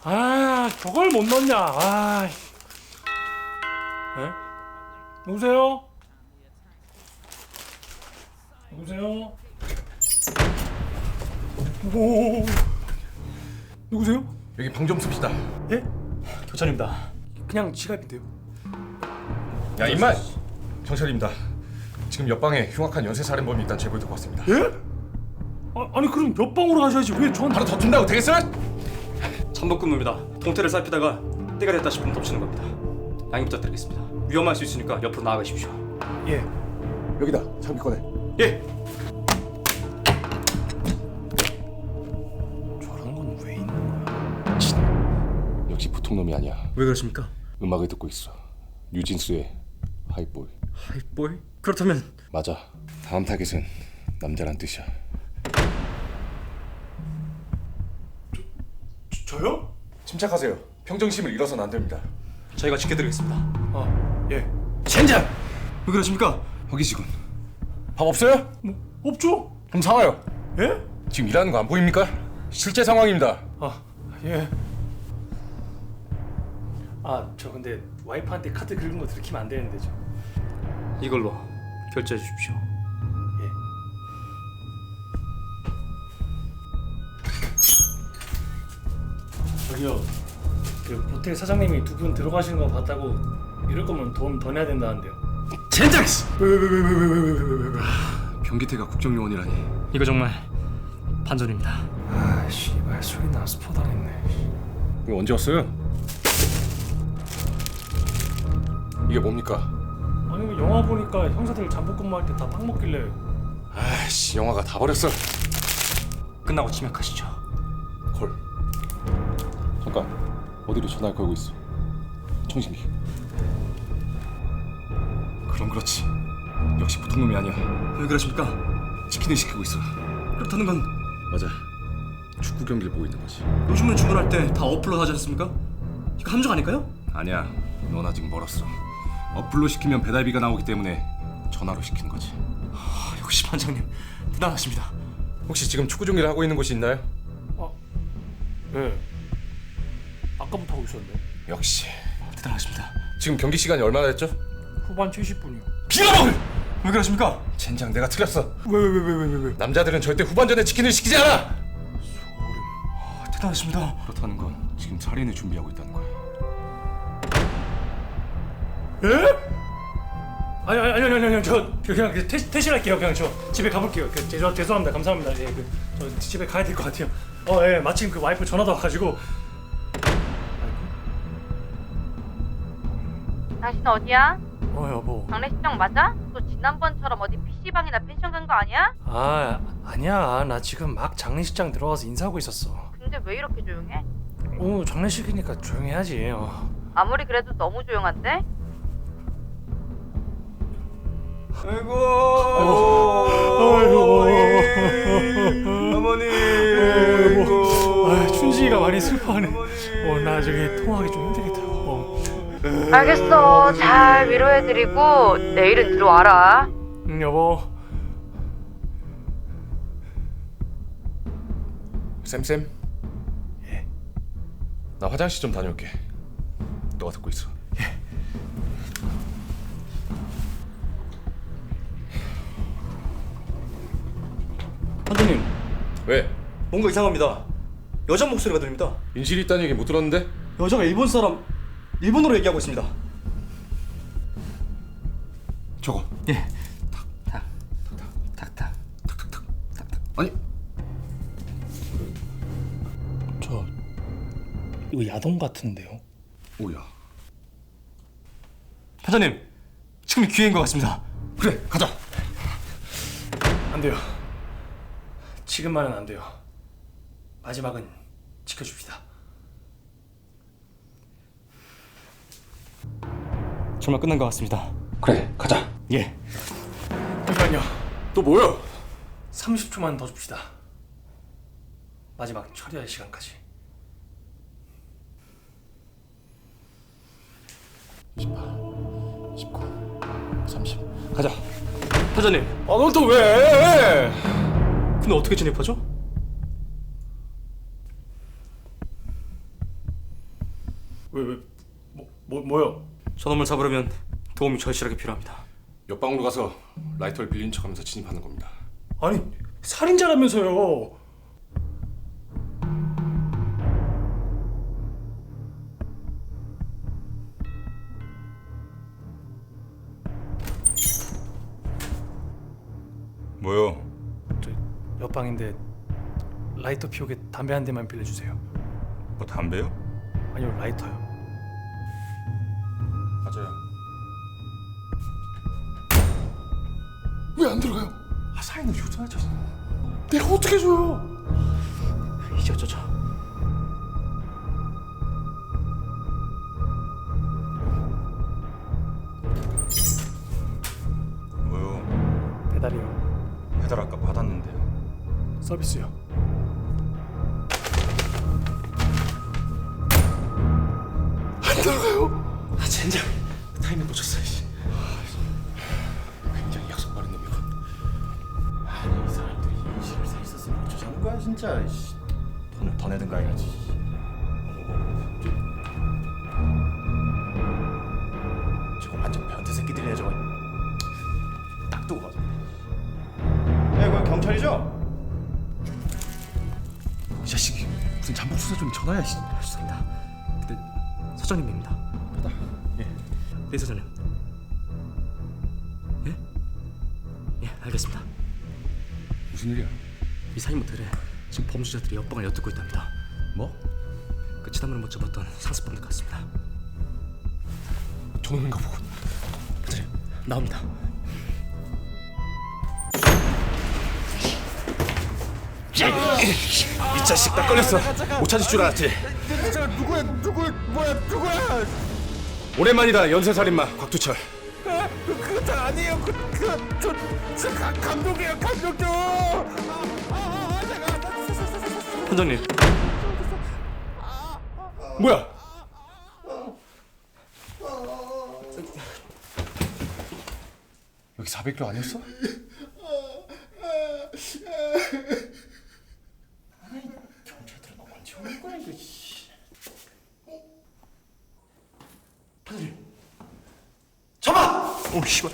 아, 저걸 못 넣냐? 아, 에? 누구세요? 누구세요? 오, 누구세요? 여기 방점수입니다. 예? 교차입니다. 그냥 지갑인데요. 야 임마! 경찰입니다. 지금 옆방에 흉악한 연쇄살인범이 있다는 제보를 듣고 왔습니다. 예? 아니 그럼 옆방으로 가셔야지 왜 저한테? 바로 덮친다고 되겠어요? 잠복근무입니다. 동태를 살피다가 때가 됐다 싶으면 덮치는 겁니다. 양해 부탁드리겠습니다. 위험할 수 있으니까 옆으로 나아가십시오. 예. 여기다 장비 꺼내. 예. 저런 건 왜 있는 거야? 역시 보통 놈이 아니야. 왜 그러십니까? 음악을 듣고 있어. 뉴진스의 하이볼. 하이보이? 그렇다면 맞아. 다음 타겟은 남자란 뜻이야. 저요? 침착하세요. 평정심을 잃어서는 안 됩니다. 저희가 지켜드리겠습니다. 예. 젠장! 왜 그러십니까? 허기지군. 밥 없어요? 뭐 없죠? 그럼 사와요. 예? 지금 일하는 거 안 보입니까? 실제 상황입니다. 아, 예. 아, 저 근데 와이프한테 카드 긁은 거 들키면 안 되는데 저. 이걸로 결제해 주십시오. 예. 저기요. 그 호텔 사장님이 두 분 들어가시는 거 봤다고 이럴 거면 돈 더 내야 된다는데요. 젠장! 왜? 변기태가 국정요원이라니. 이거 정말 반전입니다. 아, 씨발 소리 나 스포 당했네. 이거 언제 왔어요? 이게 뭡니까? 아니 뭐 영화 보니까 형사들 잠복근무할 때 다 빵 먹길래. 아이씨, 영화가 다 버렸어. 끝나고 치맥하시죠. 콜. 잠깐. 어디로 전화를 걸고 있어? 청신기. 그럼 그렇지. 역시 보통 놈이 아니야. 왜 그러십니까? 치킨을 시키고 있어. 그렇다는 건 맞아. 축구 경기를 보고 있는 거지. 요즘은 주문할 때 다 어플로 하지 않습니까? 이거 함정 아닐까요? 아니야. 넌 아직 멀었어. 어플로 시키면 배달비가 나오기 때문에 전화로 시키는 거지. 역시 반장님 대단하십니다. 혹시 지금 축구 경기를 하고 있는 곳이 있나요? 네. 아까부터 하고 있었는데. 역시. 대단하십니다. 지금 경기 시간이 얼마나 됐죠? 후반 70분이요. 빌어먹을! 왜 그러십니까? 젠장, 내가 틀렸어. 왜? 남자들은 절대 후반전에 치킨을 시키지 않아. 대단하십니다. 그렇다는 건 지금 살인을 준비하고 있다는 거야. 예? 아니 저 그냥 퇴실할게요. 그냥 저 집에 가볼게요. 죄송합니다. 감사합니다. 예, 저 집에 가야 될 것 같아요. 예, 마침 그 와이프 전화도 와가지고. 당신 어디야? 여보. 장례식장 맞아? 너 지난번처럼 어디 PC방이나 펜션 간 거 아니야? 아니야. 나 지금 막 장례식장 들어가서 인사하고 있었어. 근데 왜 이렇게 조용해? 장례식이니까 조용해야지. 아무리 그래도 너무 조용한데? 아이고. 어머니. 춘식이가 많이 슬퍼하네. 나중에 통화하기 좀 힘들겠다. 알겠어. 잘 위로해드리고 내일은 들어와라. 여보. 쌤? 예. 나 화장실 좀 다녀올게. 너가 듣고 있어. 반장님 왜? 뭔가 이상합니다. 여자 목소리가 들립니다. 인실이 있다는 얘기 못 들었는데? 여자가 일본 사람 일본어로 얘기하고 있습니다. 저거. 예. 탁탁. 아니, 저 이거 야동 같은데요? 오야. 반장님 지금 기회인 것 같습니다. 그래, 가자. 안 돼요. 지금만은 안 돼요. 마지막은 지켜줍시다. 정말 끝난 것 같습니다. 그래, 가자. 예. 잠깐만요. 또 뭐야? 30초만 더 줍시다. 마지막 처리할 시간까지. 18, 19, 30. 가자. 반장님 넌 또 왜? 근데 어떻게 진입하죠? 왜 뭐요? 저놈을 잡으려면 도움이 절실하게 필요합니다. 옆방으로 가서 라이터를 빌린 척하면서 진입하는 겁니다. 아니 살인자라면서요. 뭐요? 저 옆방인데 라이터 피우게 담배 한 대만 빌려주세요. 뭐 담배요? 아니요 라이터요. 맞아요. 왜 안 들어가요? 사인을 줘야죠. 내가 어떻게 줘요? 이제 어쩌죠? 뭐요? 배달이요. 배달 아까 받았는데요. 서비스요. 안 들어가요. 젠장 타이밍 놓쳤어. 굉장히 약속 빠른 놈이군. 아니 이 사람들이 인식을 사 있었으면 어쩌자는 거야 진짜. 돈을 더 내든가 해야지. 저거 완전 변태 새끼들이네 저거. 딱 두고 가자. 네, 그거 경찰이죠? 이 자식이 무슨 잠복 수사 좀 전화야. 수사입니다. 근데 사장님입니다. 받아. 예. 네 사장님. 예? 예, 알겠습니다. 무슨 일이야? 이 살인모텔에 지금 범죄자들이 옆방을 엿듣고 있답니다. 뭐? 그 지난번에 못 잡았던 상습범들 같습니다. 저놈인가 보군. 사장님, 나옵니다. 이 자식 딱 걸렸어. 못 찾을 줄 알았지. 누구야? 오랜만이다 연쇄살인마 곽두철. 그거 아니에요. 감독이에요. 감독 좀. 선장님, 뭐야? 여기 400kg 아니었어? 경찰들은 언제 오는 거야 이거. 잡아! 오 씨발.